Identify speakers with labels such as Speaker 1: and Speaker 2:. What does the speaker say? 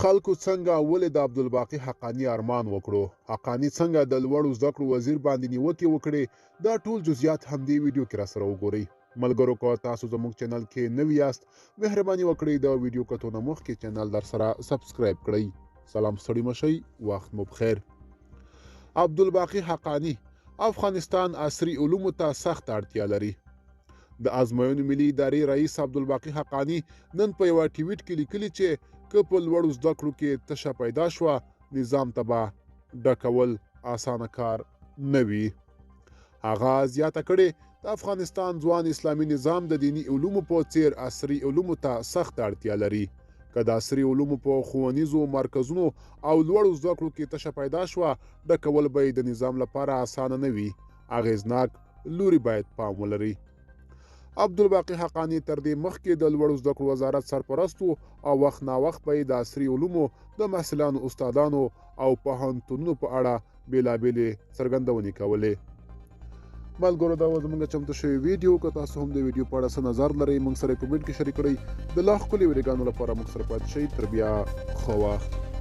Speaker 1: خلکو څنګه ولې د عبدالباقي حقاني ارمان وکړو؟ حقاني څنګه د لوړو زده کړو وزیر باندې نیوکې وکړې؟ دا ټول جزئیات همدې ویډیو کې راسره وګورئ. ملګرو، که تاسو زموږ چینل کې نوي یاست، مهرباني وکړئ د ویډیو کتو نه مخکې چینل درسره سبسکرایب کړئ. سلام، ستړي مشئ، وخت مو بخیر. عبدالباقي حقاني: افغانستان عصري علومو ته سخت اړتیا لري. د ازموینو ملي ادارې رئیس عبدالباقي حقاني نن په یوه ټویټ کې لیکلي چې که په لوړو زده کړو کې تشه پیدا شوه، نظام ته به ډکول اسانه کار نه وي. هغه زیاته کړې، د افغانستان ځوان اسلامي نظام د دیني علومو په څیر عصري علومو ته سخت اړتیا لري. که د عصري علومو په ښوونیزو مرکزونو او لوړو زده کړو کې تشه پیدا شوه، ډکول به د نظام لپاره اسانه نه وي. اغیزناک لوري باید پام ولري. عبدالباقي حقاني تر دې مخکې د لوړو زده کړو وزارت سرپرست و او وخت ناوخت به د عصري علومو د محصلانو، استادانو او پوهنتونونو په اړه بېلابېلې څرګندونې کولې. ملګرو، دا زموږ چمتو شوی ویډیو. که تاسو هم د ویډیو په اړه څه نظر لرئ، موږ سره کمنټ کې شریک کړئ. د لا ښکلي ویډیوګانو لپاره موږ سره پاتې شئ. تر بیا ښه وخت.